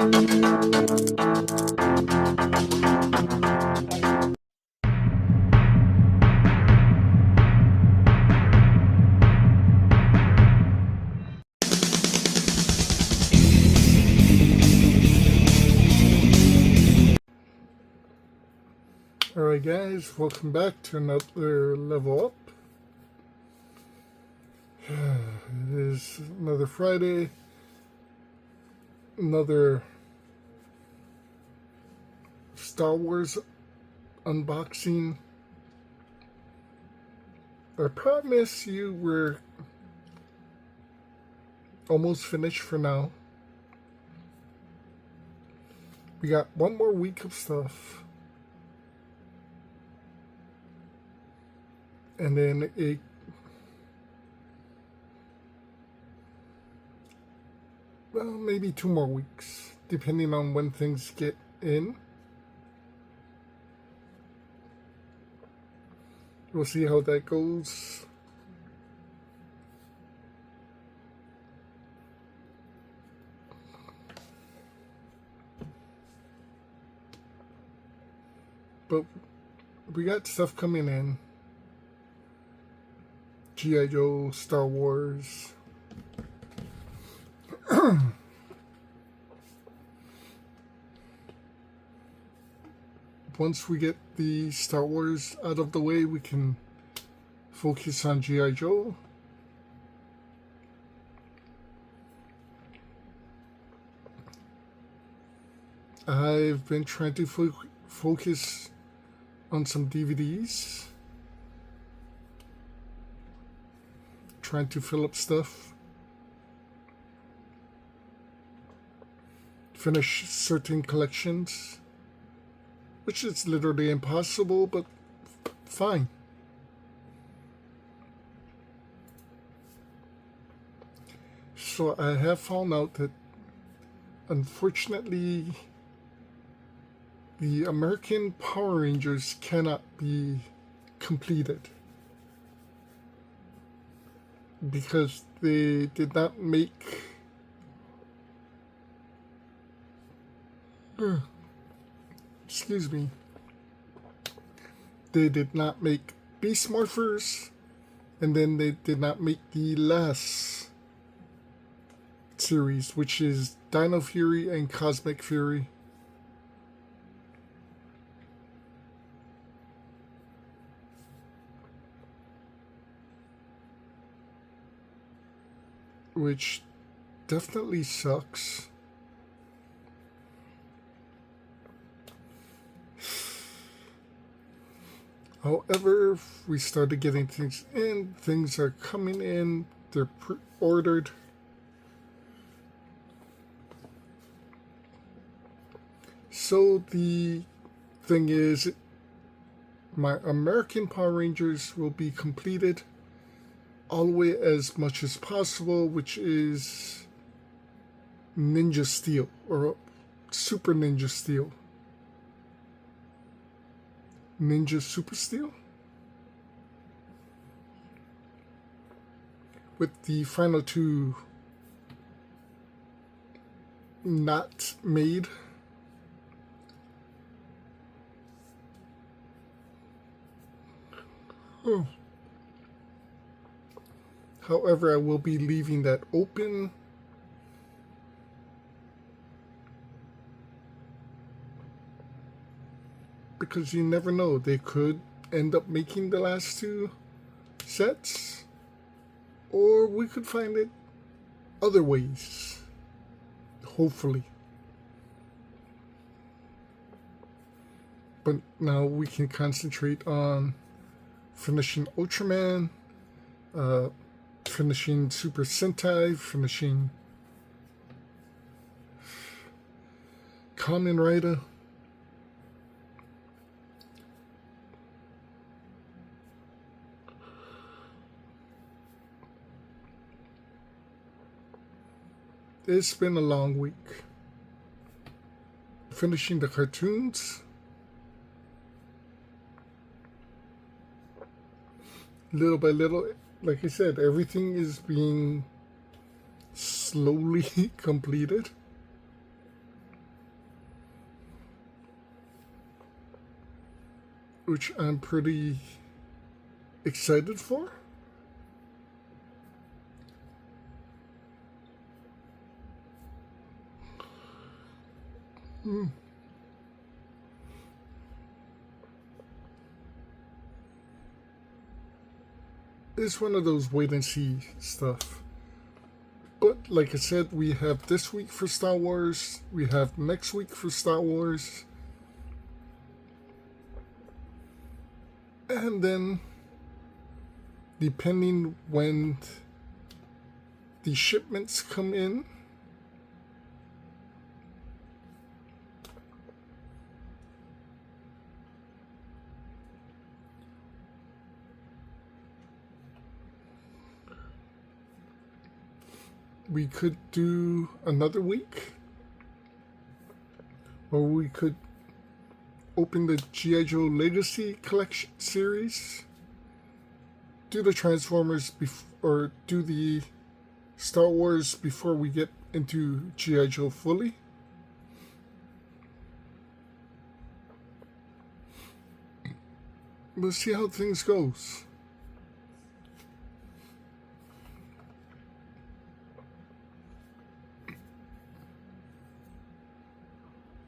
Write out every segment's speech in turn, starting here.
Alright guys, welcome back to another level up. It is another Friday, another Star Wars unboxing. I promise you we're almost finished for now. We got one more week of stuff. And then maybe 2 more weeks, depending on when things get in. We'll see how that goes. But we got stuff coming in. G.I. Joe, Star Wars. Once we get the Star Wars out of the way, we can focus on G.I. Joe. I've been trying to focus on some DVDs. Trying to fill up stuff. Finish certain collections. Which is literally impossible, but fine. So I have found out that unfortunately the American Power Rangers cannot be completed. Because they did not make excuse me, they did not make Beast Morphers, and then they did not make the last series, which is Dino Fury and Cosmic Fury. Which definitely sucks. However, we started getting things in. Things are coming in. They're pre-ordered. So the thing is, my American Power Rangers will be completed all the way as much as possible, which is Ninja Steel or Super Ninja Steel. Ninja Super Steel, with the final 2 not made. Oh. However, I will be leaving that open. Because you never know, they could end up making the last 2 sets, or we could find it other ways, hopefully. But now we can concentrate on finishing Ultraman, finishing Super Sentai, finishing Kamen Rider. It's been a long week. Finishing the cartoons. Little by little, like I said, everything is being slowly completed. which I'm pretty excited for. It's one of those wait and see stuff. But like I said, we have this week for Star Wars. We have next week for Star Wars. And then, depending when the shipments come in, we could do another week, or we could open the G.I. Joe Legacy Collection series, do the Transformers or do the Star Wars before we get into G.I. Joe fully. We'll see how things goes.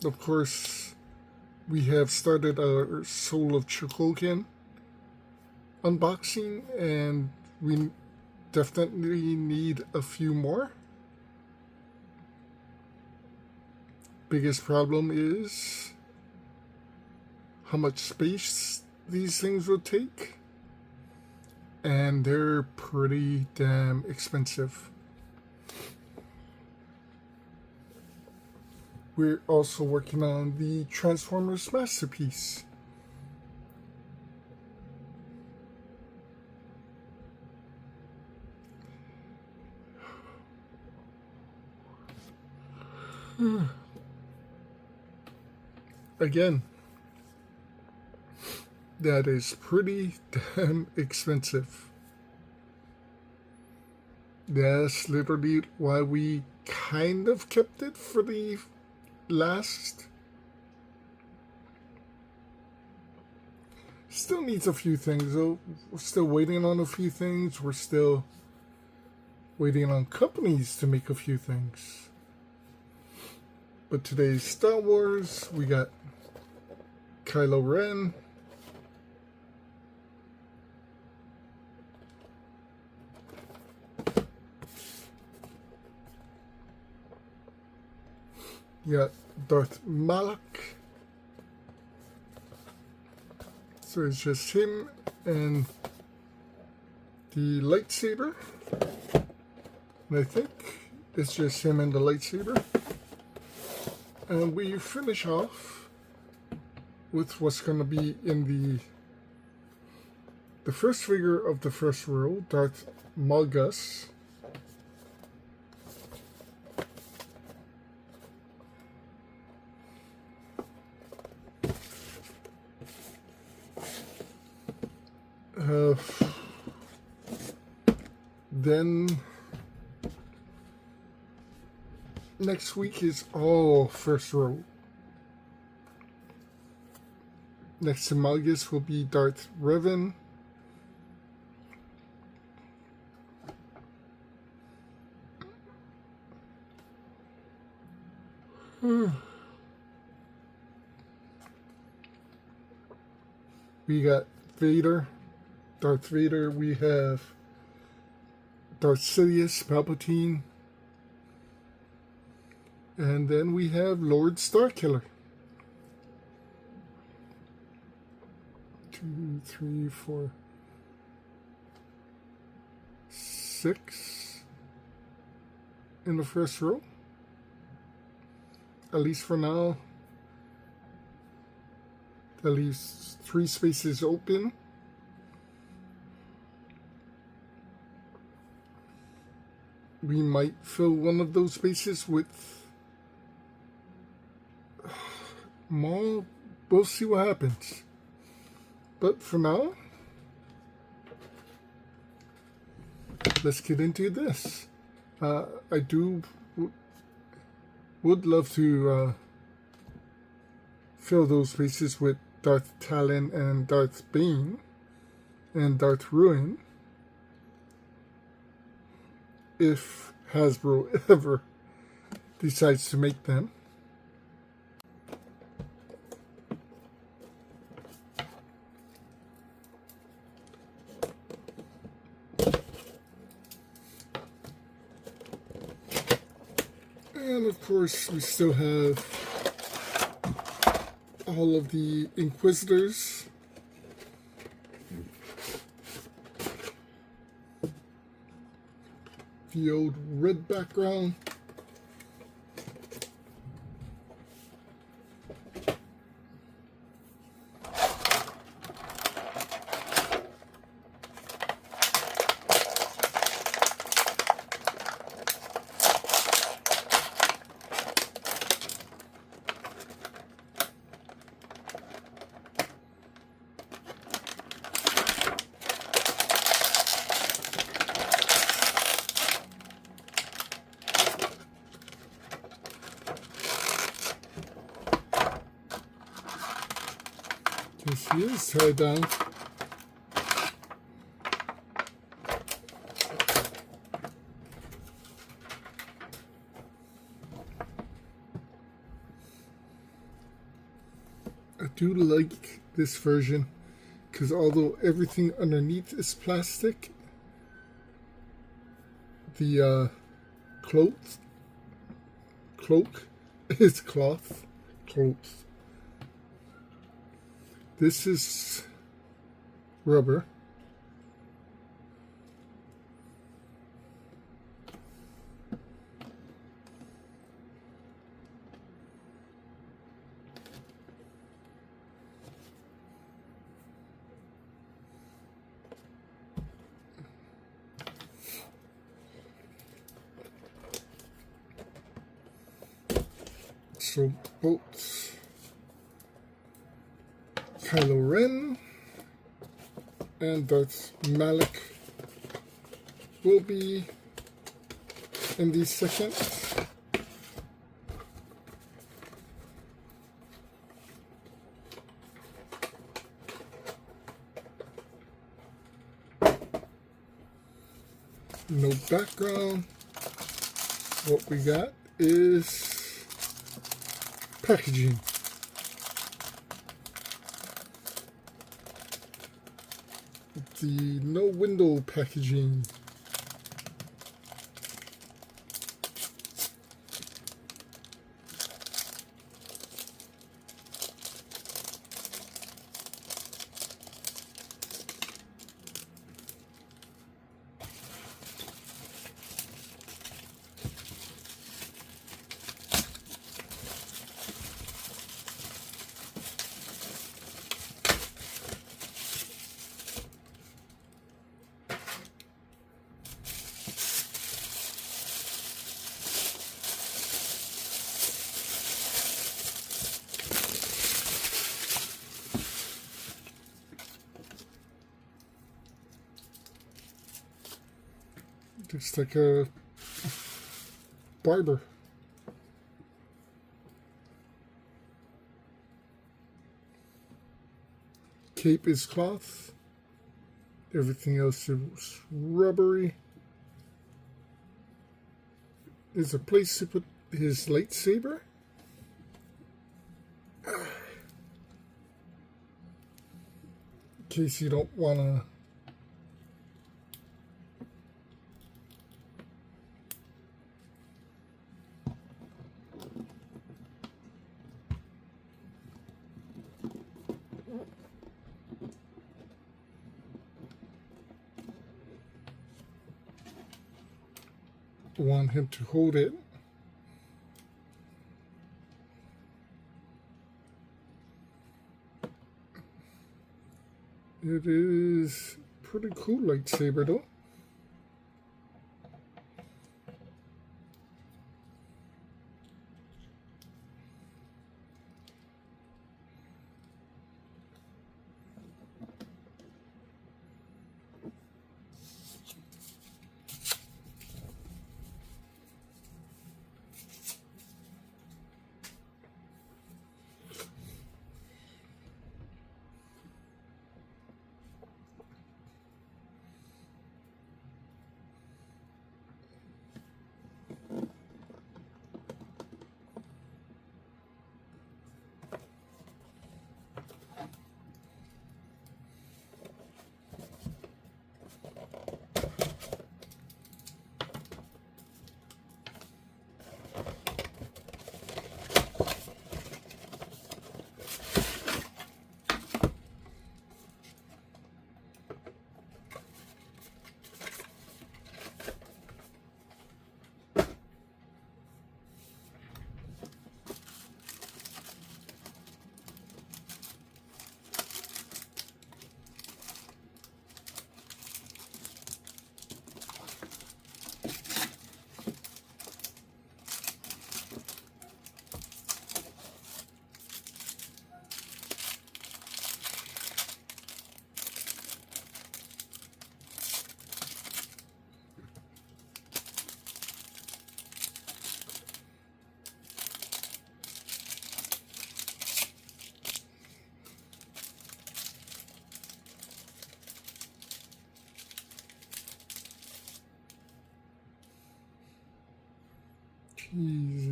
Of course, we have started our Soul of Chogokin unboxing, and we definitely need a few more. Biggest problem is how much space these things will take, and they're pretty damn expensive. We're also working on the Transformers Masterpiece. Again, that is pretty damn expensive. That's literally why we kind of kept it for the last. Still needs a few things though. We're still waiting on a few things. We're still waiting on companies to make a few things. But today's Star Wars, we got Kylo Ren, you got Darth Malak. So it's just him and the lightsaber. And I think it's just him and the lightsaber. And we finish off with what's going to be in the first figure of the first row, Darth Malgus. Then next week is all first row. Next to Malgus will be Darth Revan. We got Vader, Darth Vader. We have Darth Sidious, Palpatine. And then we have Lord Starkiller. 2, 3, 4, 6 in the first row. At least for now. That leaves 3 spaces open. We might fill one of those spaces with Maul. We'll see what happens. But for now, let's get into this. I would love to fill those spaces with Darth Talon and Darth Bane and Darth Ruin, if Hasbro ever decides to make them. And of course, we still have all of the Inquisitors. The old red background. Yes, he is tied down. I do like this version because although everything underneath is plastic, the cloak is cloth. This is rubber. So both Kylo Ren and Darth Malak will be in the second. No background. What we got is packaging. The no window packaging. Looks like a barber. Cape is cloth. Everything else is rubbery. There's a place to put his lightsaber. In case you don't want to want him to hold it. It is pretty cool lightsaber though.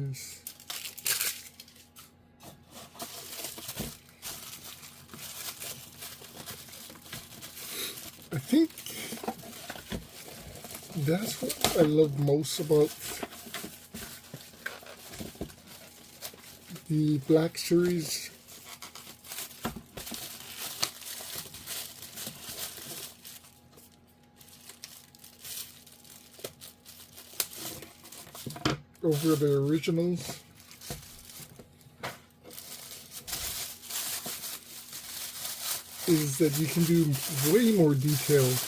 guys. I think that's what I love most about the Black Series. Over the originals. Is that you can do way more detailed.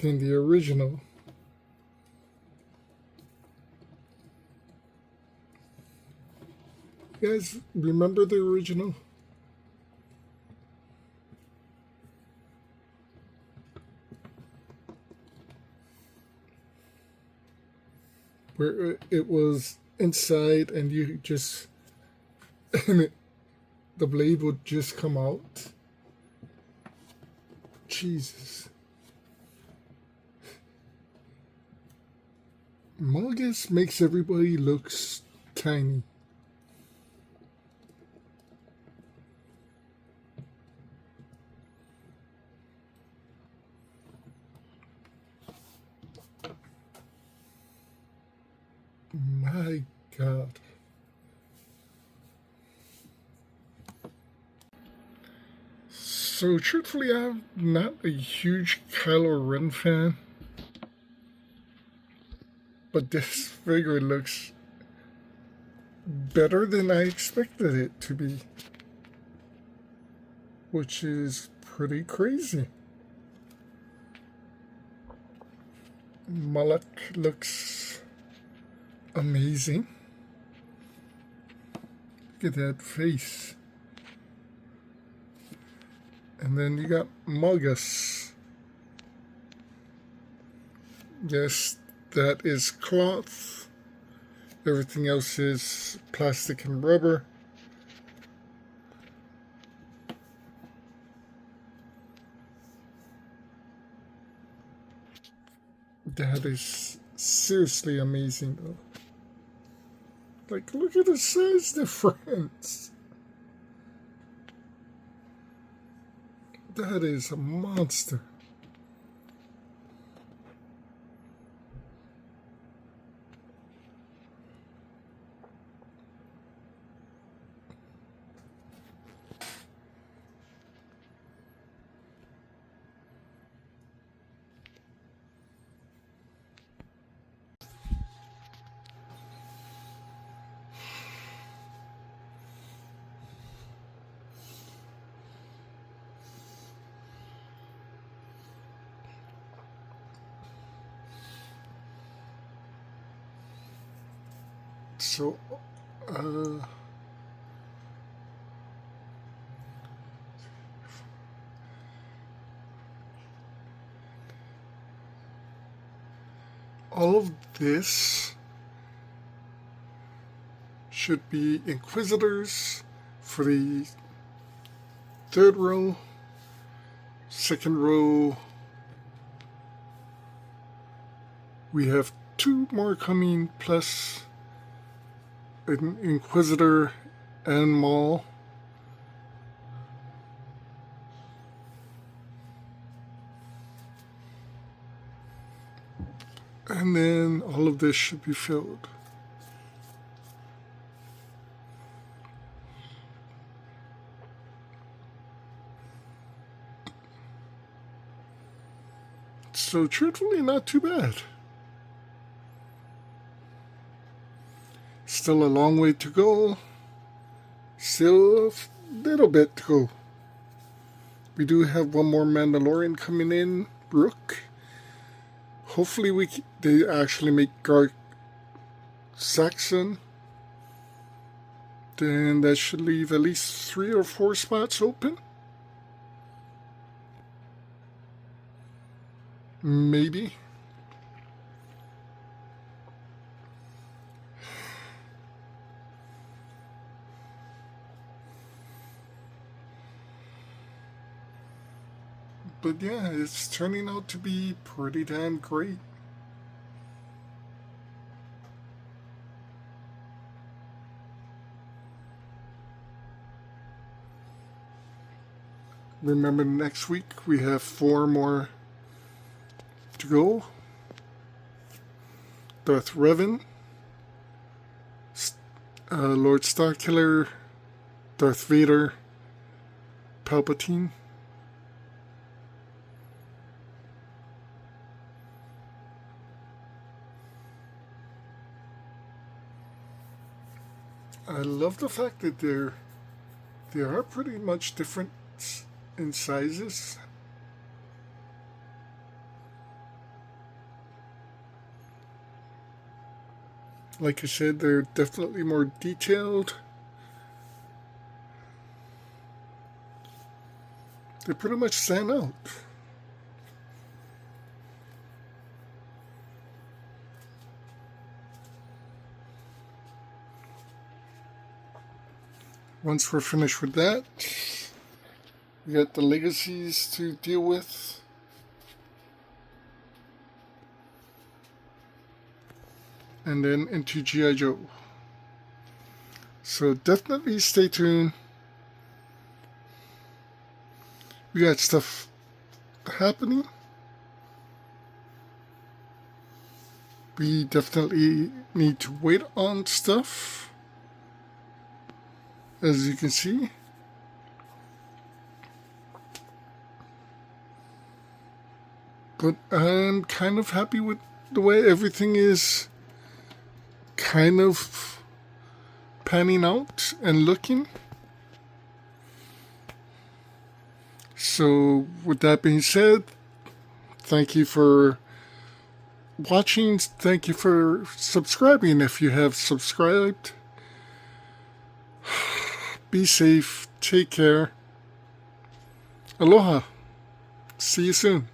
Than the original. You guys remember the original? Where it was inside and you just and the blade would just come out. Jesus. Malgus makes everybody look tiny. My God. So truthfully, I'm not a huge Kylo Ren fan. But this figure looks better than I expected it to be, which is pretty crazy. Malak looks amazing. Look at that face. And then you got Malgus. Yes, that is cloth. Everything else is plastic and rubber. That is seriously amazing though. Like, look at the size difference. That is a monster. So, all of this should be Inquisitors for the third row. Second row, we have two more coming, plus an Inquisitor and Maul. And then all of this should be filled. So truthfully, not too bad. Still a long way to go. Still a little bit to go We do have one more Mandalorian coming in, Rook. Hopefully they actually make Garth Saxon. Then that should leave at least 3 or 4 spots open. Maybe. But yeah, it's turning out to be pretty damn great. Remember, next week we have 4 more to go. Darth Revan, Lord Starkiller, Darth Vader, Palpatine. I love the fact that they are pretty much different in sizes. Like I said, they're definitely more detailed. They pretty much stand out. Once we're finished with that, we got the legacies to deal with. And then into G.I. Joe. So definitely stay tuned. We got stuff happening. We definitely need to wait on stuff, as you can see. But I'm kind of happy with the way everything is kind of panning out and looking. So with that being said, thank you for watching. Thank you for subscribing if you have subscribed. Be safe. Take care. Aloha. See you soon.